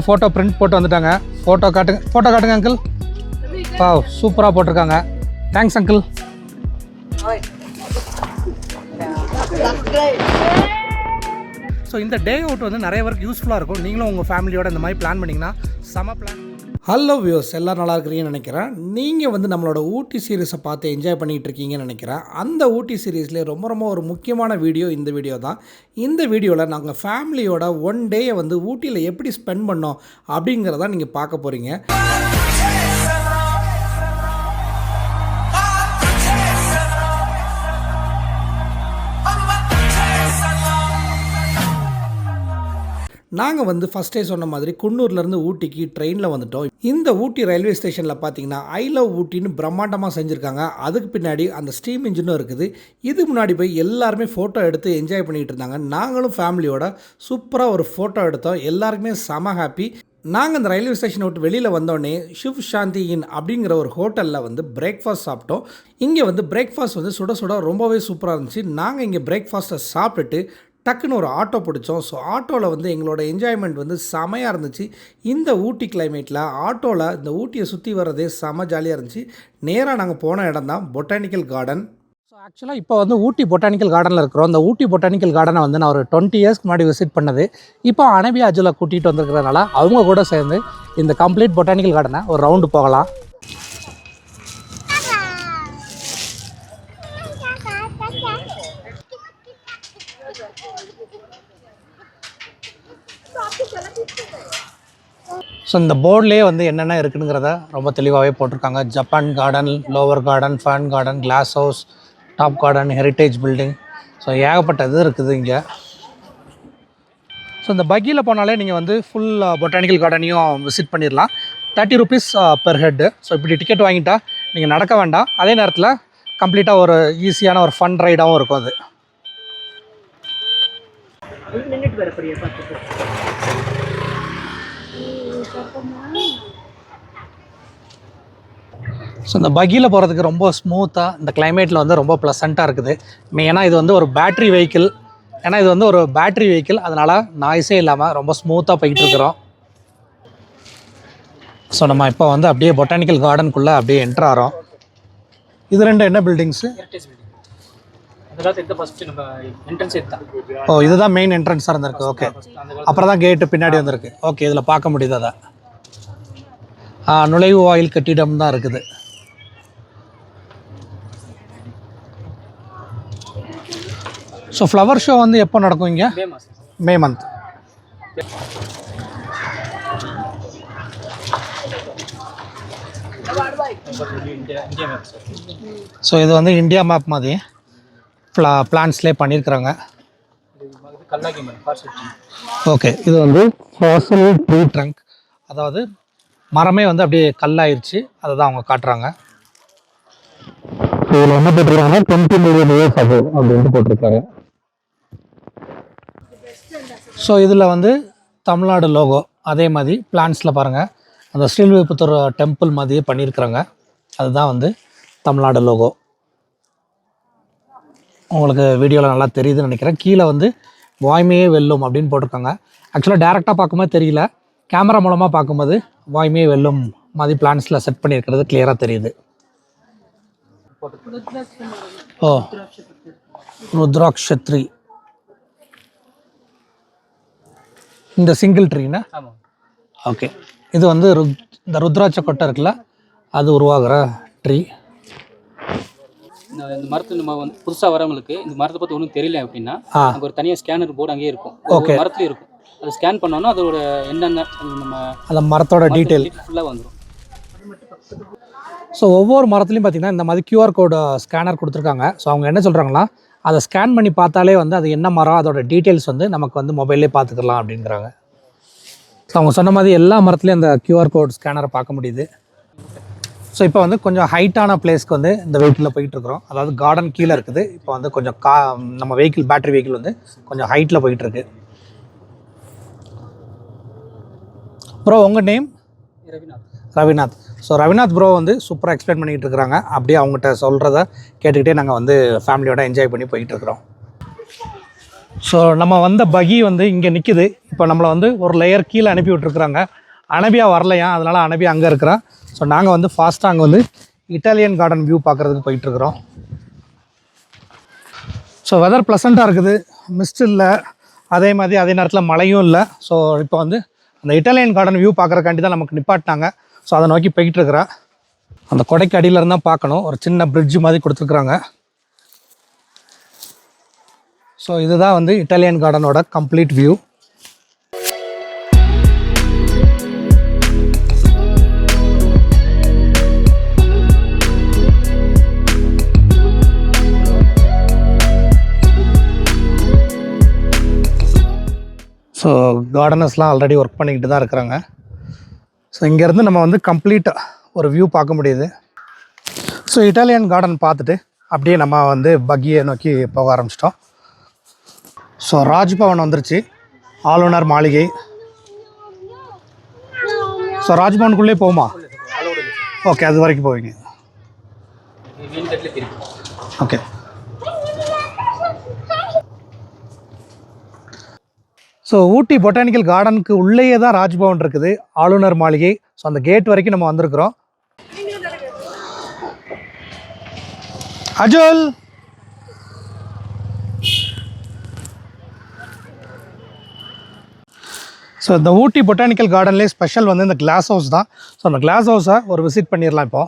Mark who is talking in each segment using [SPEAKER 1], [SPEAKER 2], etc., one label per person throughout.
[SPEAKER 1] வந்து photo print போட்டு வந்துட்டாங்க. ஃபோட்டோ காட்டுங்க அங்கிள். சூப்பராக போட்டிருக்காங்க. Thanks uncle. ஸோ இந்த டே அவுட் வந்து நிறைய பேருக்கு யூஸ்ஃபுல்லாக இருக்கும். நீங்களும் உங்கள் ஃபேமிலியோட இந்த மாதிரி பிளான் பண்ணிங்கன்னா செம பிளான். ஹலோ வியூஸ், எல்லோரும் நல்லா இருக்கிறீங்கன்னு நினைக்கிறேன். நீங்கள் வந்து நம்மளோட ஊட்டி சீரீஸை பார்த்து என்ஜாய் பண்ணிகிட்டு இருக்கீங்கன்னு நினைக்கிறேன். அந்த ஊட்டி சீரீஸ்லேயே ரொம்ப ஒரு முக்கியமான வீடியோ இந்த வீடியோ தான். இந்த வீடியோவில் நாங்கள் ஃபேமிலியோட ஒன் டேயை வந்து ஊட்டியில் எப்படி ஸ்பெண்ட் பண்ணோம் அப்படிங்கிறத நீங்கள் பார்க்க போகிறீங்க. நாங்கள் வந்து ஃபஸ்ட்டே சொன்ன மாதிரி குன்னூர்லேருந்து ஊட்டிக்கு ட்ரெயினில் வந்துட்டோம். இந்த ஊட்டி ரயில்வே ஸ்டேஷனில் பார்த்தீங்கன்னா ஐ லவ் ஊட்டின்னு பிரம்மாண்டமாக செஞ்சுருக்காங்க. அதுக்கு பின்னாடி அந்த ஸ்டீம் இன்ஜினும் இருக்குது. இது முன்னாடி போய் எல்லாருமே ஃபோட்டோ எடுத்து என்ஜாய் பண்ணிகிட்டு இருந்தாங்க. நாங்களும் ஃபேமிலியோட சூப்பராக ஒரு ஃபோட்டோ எடுத்தோம். எல்லாருக்குமே செம ஹாப்பி. நாங்கள் இந்த ரயில்வே ஸ்டேஷனை விட்டு வெளியில் வந்தோடனே ஷிவ் சாந்தி இன் அப்படிங்கிற ஒரு ஹோட்டலில் வந்து பிரேக்ஃபாஸ்ட் சாப்பிட்டோம். இங்கே வந்து பிரேக்ஃபாஸ்ட் வந்து சுட சுட ரொம்பவே சூப்பராக இருந்துச்சு. நாங்கள் இங்கே பிரேக்ஃபாஸ்ட்டை சாப்பிட்டுட்டு டக்குன்னு ஒரு ஆட்டோ பிடிச்சோம். ஸோ ஆட்டோவில் வந்து எங்களோட என்ஜாய்மெண்ட் வந்து செமையாக இருந்துச்சு. இந்த ஊட்டி கிளைமேட்டில் ஆட்டோவில் இந்த ஊட்டியை சுற்றி வர்றதே செம ஜாலியாக இருந்துச்சு. நேராக நாங்கள் போன இடம் தான் பொட்டானிக்கல் கார்டன். ஸோ ஆக்சுவலாக இப்போ வந்து ஊட்டி பொட்டானிக்கல் கார்டனில் இருக்கிறோம். இந்த ஊட்டி பொட்டானிக்கல் கார்டனை வந்து நான் ஒரு 20 இயர்ஸ்க்கு முன்னாடி விசிட் பண்ணது. இப்போ அனபியா அஜுலா கூட்டிகிட்டு வந்துருக்கிறதுனால அவங்க கூட சேர்ந்து இந்த கம்ப்ளீட் பொட்டானிக்கல் கார்டனை ஒரு ரவுண்டு போகலாம். ஸோ இந்த போர்ட்லேயே வந்து என்னென்ன இருக்குதுங்கிறத ரொம்ப தெளிவாகவே போட்டிருக்காங்க. Japan garden, lower garden, fun garden, glass house, top garden, heritage building. So ஏகப்பட்ட இது இருக்குது இங்கே. ஸோ இந்த பக்கியில் போனாலே நீங்கள் வந்து ஃபுல் பொட்டானிக்கல் கார்டனையும் விசிட் பண்ணிடலாம். 30 rupees பெர் ஹெட்டு. ஸோ இப்படி டிக்கெட் வாங்கிட்டா நீங்கள் நடக்க வேண்டாம். அதே நேரத்தில் கம்ப்ளீட்டாக ஒரு ஈஸியான ஒரு ஃபன் ரைடாகவும் இருக்கும் அது. ஸோ இந்த பக்கியில் போகிறதுக்கு ரொம்ப ஸ்மூத்தாக இந்த கிளைமேட்டில் வந்து ரொம்ப ப்ளசண்ட்டாக இருக்குது. ஏன்னா இது வந்து ஒரு பேட்ரி வெஹிக்கிள். அதனால் நாய்ஸே இல்லாமல் ரொம்ப ஸ்மூத்தாக போய்கிட்டு இருக்கிறோம். ஸோ நம்ம இப்போ வந்து அப்படியே பொட்டானிக்கல் கார்டனுக்குள்ளே அப்படியே என்ட்ரு ஆகிறோம். இது ரெண்டு என்ன பில்டிங்ஸு? ஓ, இதுதான் மெயின் என்ட்ரன்ஸாக இருந்திருக்கு. ஓகே, அப்புறம் தான் கேட்டு பின்னாடி வந்திருக்கு. ஓகே, இதில் பார்க்க முடியுது. அதை நுழைவு வாயில் கட்டிடம் தான் இருக்குது. ஸோ ஃப்ளவர் ஷோ வந்து எப்போ நடக்கும் இங்கே? May month. ஸோ இது வந்து இந்தியா மேப் மாதிரி பிளான்ஸ்லேயே பண்ணியிருக்கிறாங்க. ஓகே, இது வந்து ஃபாசில் ட்ரீ ட்ரங்க், அதாவது மரமே வந்து அப்படியே கல்லாயிருச்சு. அதை தான் அவங்க காட்டுறாங்க. இதில் என்ன போட்டிருக்காங்கன்னா 20 million years ago அப்படின்ட்டு போட்டிருக்காங்க. ஸோ இதில் வந்து தமிழ்நாடு லோகோ அதே மாதிரி பிளான்ஸில் பாருங்கள், அந்த ஸ்ரீவில்லிபுத்தூர் டெம்பிள் மாதிரியே பண்ணியிருக்கிறாங்க. அதுதான் வந்து தமிழ்நாடு லோகோ. உங்களுக்கு வீடியோவில் நல்லா தெரியுதுன்னு நினைக்கிறேன். கீழே வந்து வாய்மையே வெல்லும் அப்படின்னு போட்டிருக்காங்க. ஆக்சுவலாக டேரெக்டாக பார்க்கும்போது தெரியல, கேமரா மூலமாக பார்க்கும்போது வாய்மையே வெல்லும் மாதிரி பிளான்ஸில் செட் பண்ணியிருக்கிறது கிளியராக தெரியுது. ஓ, ருத்ராட்சத்ரி. இந்த சிங்கிள் ட்ரீனா? ஓகே, இது வந்து இந்த ருத்ராட்ச கொட்டை இருக்குல்ல, அது உருவாகிற ட்ரீ.
[SPEAKER 2] இந்த மரத்தில் நம்ம வந்து புதுசாக வரவங்களுக்கு இந்த மரத்தை பற்றி ஒன்றும் தெரியல அப்படின்னா அங்கே ஒரு தனியாக ஸ்கேனர் போர்டு அங்கேயே இருக்கும். ஓகே, மரத்துலேயும் இருக்கும். அதை ஸ்கேன் பண்ணோன்னா அதோட என்னென்ன நம்ம அந்த
[SPEAKER 1] மரத்தோட டீட்டெயில்
[SPEAKER 2] ஃபுல்லாக வந்துடும்.
[SPEAKER 1] ஸோ ஒவ்வொரு மரத்துலையும் பார்த்திங்கன்னா இந்த மாதிரி QR கோடு ஸ்கேனர் கொடுத்துருக்காங்க. ஸோ அவங்க என்ன சொல்கிறாங்கன்னா, அதை ஸ்கேன் பண்ணி பார்த்தாலே வந்து அது என்ன மரம் அதோட டீட்டெயில்ஸ் வந்து நமக்கு வந்து மொபைல்லே பார்த்துக்கலாம் அப்படிங்கிறாங்க. ஸோ அவங்க சொன்ன மாதிரி எல்லா மரத்துலேயும் அந்த QR கோட் ஸ்கேனரை பார்க்க முடியுது. ஸோ இப்போ வந்து கொஞ்சம் ஹைட்டான பிளேஸ்க்கு வந்து இந்த வெஹிக்கிளில் போயிட்டுருக்குறோம். அதாவது கார்டன் கீழே இருக்குது. இப்போ வந்து கொஞ்சம் நம்ம வெஹிக்கிள் பேட்டரி வெஹிக்கிள் வந்து கொஞ்சம் ஹைட்டில் போயிட்டுருக்கு. ப்ரோ, உங்கள் name? Ravinath. So Ravinath bro வந்து சூப்பராக எக்ஸ்பிளைன் பண்ணிகிட்டு இருக்கிறாங்க. அப்படியே அவங்ககிட்ட சொல்கிறத கேட்டுக்கிட்டே நாங்கள் வந்து ஃபேமிலியோட என்ஜாய் பண்ணி போயிட்டுருக்குறோம். ஸோ நம்ம வந்த பகி வந்து இங்கே நிற்கிது. இப்போ நம்மளை வந்து ஒரு லேயர் கீழே அனுப்பி விட்ருக்குறாங்க. அனபியா வரலையா, அதனால் அனபியா அங்கே இருக்கிறான். ஸோ நாங்கள் வந்து ஃபாஸ்ட்டாக அங்கே வந்து இட்டாலியன் கார்டன் வியூ பார்க்குறதுக்கு போயிட்டுருக்குறோம். ஸோ வெதர் ப்ளசண்ட்டாக இருக்குது, மிஸ்ட் இல்லை, அதே நேரத்தில் மழையும் இல்லை. ஸோ இப்போ வந்து அந்த இட்டாலியன் கார்டன் வியூ பார்க்குறக்காண்டி தான் நமக்கு நிப்பாட்டினாங்க. ஸோ அதை நோக்கி போயிட்டுருக்குறேன். அந்த கொடைக்கு அடியில் இருந்தால் பார்க்கணும், ஒரு சின்ன பிரிட்ஜ் மாதிரி கொடுத்துருக்குறாங்க. ஸோ இதுதான் வந்து இட்டாலியன் கார்டனோட கம்ப்ளீட் வியூ. ஸோ கார்டனர்ஸ்லாம் ஆல்ரெடி ஒர்க் பண்ணிக்கிட்டு தான் இருக்கிறாங்க. ஸோ இங்கேருந்து நம்ம வந்து கம்ப்ளீட்டாக ஒரு வியூ பார்க்க முடியுது. ஸோ இட்டாலியன் கார்டன் பார்த்துட்டு அப்படியே நம்ம வந்து பக்கியை நோக்கி போக ஆரம்பிச்சிட்டோம். ஸோ ராஜ்பவன் வந்துருச்சு, ஆளுநர் மாளிகை. ஸோ ராஜ்பவனுக்குள்ளே போகுமா? ஓகே, அது வரைக்கும் போவீங்க. ஓகே. ஸோ ஊட்டி பொட்டானிக்கல் கார்டனுக்கு உள்ளேயே தான் ராஜ்பவன் இருக்குது, ஆளுநர் மாளிகை. ஸோ அந்த கேட் வரைக்கும் நம்ம வந்திருக்கிறோம். அஜுல், ஸோ இந்த ஊட்டி பொட்டானிக்கல் கார்டன்லேயே ஸ்பெஷல் வந்து இந்த கிளாஸ் ஹவுஸ் தான். ஸோ அந்த கிளாஸ் ஹவுஸை ஒரு விசிட் பண்ணிடலாம் இப்போ.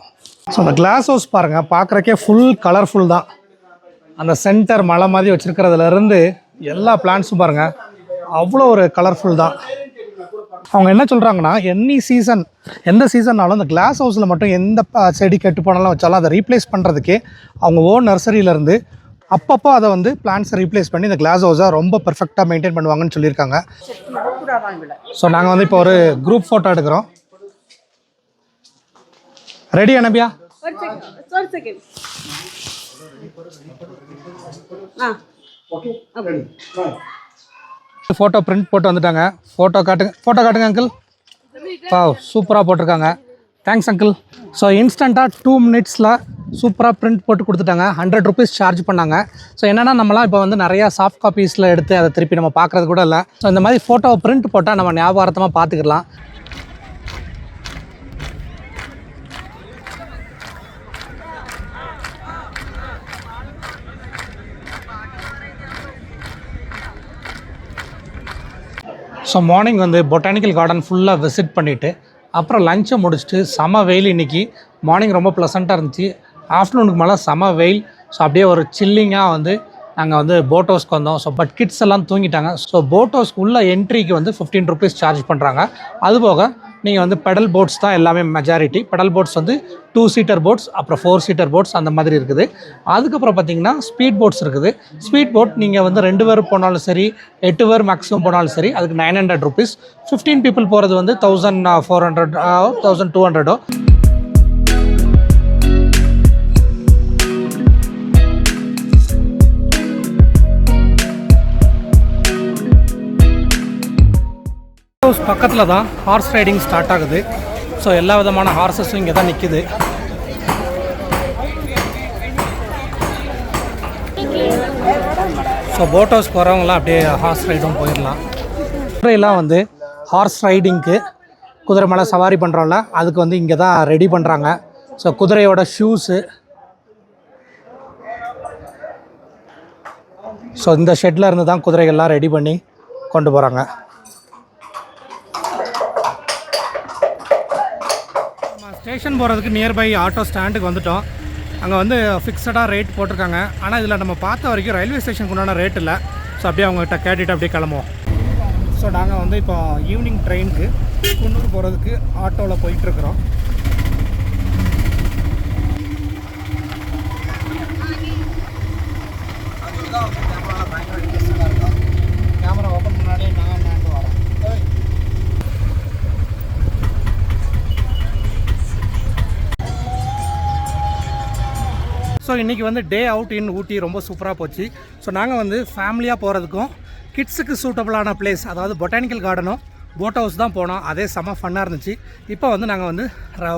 [SPEAKER 1] ஸோ அந்த கிளாஸ் ஹவுஸ் பாருங்கள், பார்க்குறக்கே ஃபுல் கலர்ஃபுல் தான். அந்த சென்டர் மலை மாதிரி வச்சுருக்கிறதுலேருந்து எல்லா பிளான்ஸும் பாருங்கள், அவ்வளோ ஒரு கலர்ஃபுல் தான். அவங்க என்ன சொல்கிறாங்கன்னா, எந்த சீசன்னாலும் அந்த கிளாஸ் ஹவுஸில் மட்டும் எந்த செடி கெட்டு போனாலும் வச்சாலும் அதை ரீப்ளேஸ் பண்ணுறதுக்கே அவங்க ஓன் நர்சரியிலேருந்து அப்பப்போ அதை வந்து பிளான்ஸை ரீப்ளேஸ் பண்ணி இந்த கிளாஸ் ஹவுஸை ரொம்ப பெர்ஃபெக்டாக மெயின்டைன் பண்ணுவாங்கன்னு சொல்லியிருக்காங்க. ஸோ நாங்கள் வந்து இப்போ ஒரு குரூப் ஃபோட்டோ எடுக்கிறோம். ரெடி அனபியா? ஃபோட்டோ பிரிண்ட் போட்டு வந்துட்டாங்க. ஃபோட்டோ காட்டுங்க அங்கிள். சூப்பராக போட்டிருக்காங்க. Thanks uncle. ஸோ இன்ஸ்டண்ட்டாக 2 மினிட்ஸில் சூப்பராக பிரிண்ட் போட்டு கொடுத்துட்டாங்க. 100 rupees சார்ஜ் பண்ணாங்க. ஸோ என்னென்னா, நம்மளாம் இப்போ வந்து நிறையா சாஃப்ட் காப்பீஸில் எடுத்து அதை திருப்பி நம்ம பார்க்குறது கூட இல்லை. ஸோ இந்த மாதிரி ஃபோட்டோவை பிரிண்ட் போட்டால் நம்ம ஞாபகார்த்தமாக பார்த்துக்கலாம். ஸோ மார்னிங் வந்து பொட்டானிக்கல் கார்டன் ஃபுல்லாக விசிட் பண்ணிவிட்டு அப்புறம் லஞ்சை முடிச்சுட்டு செம வெயில். இன்றைக்கி மார்னிங் ரொம்ப ப்ளசண்ட்டாக இருந்துச்சு, ஆஃப்டர்நூனுக்கு மேலே செம வெயில். ஸோ அப்படியே ஒரு சில்லிங்காக வந்து நாங்கள் வந்து போட் ஹவுஸ்க்கு வந்தோம். ஸோ பட் கிட்ஸ் எல்லாம் தூங்கிட்டாங்க. ஸோ போட் ஹவுஸ்க்கு உள்ள என்ட்ரிக்கு வந்து 15 rupees சார்ஜ் பண்ணுறாங்க. அதுபோக நீங்கள் வந்து பெடல் போட்ஸ் தான் எல்லாமே மெஜாரிட்டி. பெடல் போட்ஸ் வந்து 2 seater போட்ஸ், அப்புறம் 4 seater போட்ஸ் அந்த மாதிரி இருக்குது. அதுக்கப்புறம் பார்த்தீங்கன்னா ஸ்பீட் போட்ஸ் இருக்குது. ஸ்பீட் போட் நீங்கள் வந்து 2 பேர் போனாலும் சரி, 8 பேர் மேக்ஸிமம் போனாலும் சரி, அதுக்கு 900 rupees. 15 people போகிறது வந்து 1400 1200. பக்கத்தில் தான் ஹார்ஸ் ரைடிங் ஸ்டார்ட் ஆகுது. ஸோ எல்லா விதமான ஹார்ஸஸும் இங்கே தான் நிற்குது. ஸோ போட் ஹவுஸ்க்கு வரவங்களாம் அப்படியே ஹார்ஸ் ரைடும் போயிடலாம். குதிரையெல்லாம் வந்து ஹார்ஸ் ரைடிங்க்கு, குதிரை மேலே சவாரி பண்ணுறோம்ல, அதுக்கு வந்து இங்கே தான் ரெடி பண்ணுறாங்க. ஸோ குதிரையோட ஷூஸு. ஸோ இந்த ஷெட்டில் இருந்து தான் குதிரைகள்லாம் ரெடி பண்ணி கொண்டு போகிறாங்க. ஸ்டேஷன் போகிறதுக்கு நியர்பை ஆட்டோ ஸ்டாண்டுக்கு வந்துவிட்டோம். அங்கே வந்து ஃபிக்ஸடாக ரேட் போட்டிருக்காங்க. ஆனால் இதில் நம்ம பார்த்த வரைக்கும் ரயில்வே ஸ்டேஷனுக்கு உண்டான ரேட் இல்லை. ஸோ அப்படியே அவங்ககிட்ட கேட்டுட்டு அப்படியே கிளம்புவோம். ஸோ நாங்கள் வந்து இப்போ ஈவினிங் ட்ரெயினுக்கு குன்னூர் போகிறதுக்கு ஆட்டோவில் போயிட்டுருக்குறோம். கேமரா ஓப்பன் முன்னாடியே நான் வரேன். ஸோ இன்றைக்கி வந்து டே அவுட் இன் ஊட்டி ரொம்ப சூப்பராக போச்சு. ஸோ நாங்கள் வந்து ஃபேமிலியாக போகிறதுக்கும் கிட்ஸுக்கு சூட்டபுளான பிளேஸ், அதாவது பொட்டானிக்கல் கார்டனும் போட் ஹவுஸ் தான் போனோம். அதே செம்ம ஃபன்னாக இருந்துச்சு. இப்போ வந்து நாங்கள் வந்து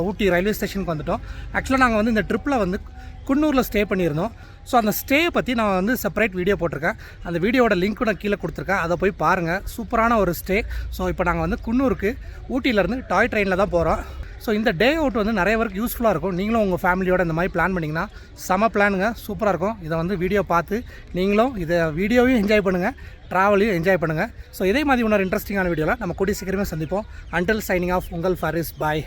[SPEAKER 1] ஊட்டி ரயில்வே ஸ்டேஷனுக்கு வந்துவிட்டோம். ஆக்சுவலாக நாங்கள் வந்து இந்த ட்ரிப்பில் வந்து குன்னூரில் ஸ்டே பண்ணியிருந்தோம். ஸோ அந்த ஸ்டேயை பற்றி நான் வந்து செப்பரேட் வீடியோ போட்டிருக்கேன். அந்த வீடியோட லிங்க் நான் கீழே கொடுத்துருக்கேன், அதை போய் பாருங்கள். சூப்பரான ஒரு ஸ்டே. ஸோ இப்போ நாங்கள் வந்து குன்னூருக்கு ஊட்டியிலேருந்து டாய் ட்ரெயினில் தான் போகிறோம். ஸோ இந்த டே அவுட் வந்து நிறைய பேருக்கு யூஸ்ஃபுல்லாக இருக்கும். நீங்களும் உங்கள் ஃபேமிலியோட இந்த மாதிரி பிளான் பண்ணிங்கன்னா செம பிளானுங்க, சூப்பராக இருக்கும். இதை வந்து வீடியோ பார்த்து நீங்களும் இதை வீடியோவையும் என்ஜாய் பண்ணுங்கள், ட்ராவலையும் என்ஜாய் பண்ணுங்கள். ஸோ இதே மாதிரி இன்னொரு இன்ட்ரெஸ்டிங்கான வீடியோவில் நம்ம கூடிய சீக்கிரமே சந்திப்போம். அன்டில் சைனிங் ஆஃப், உங்கள் ஃபாரிஸ். பாய்.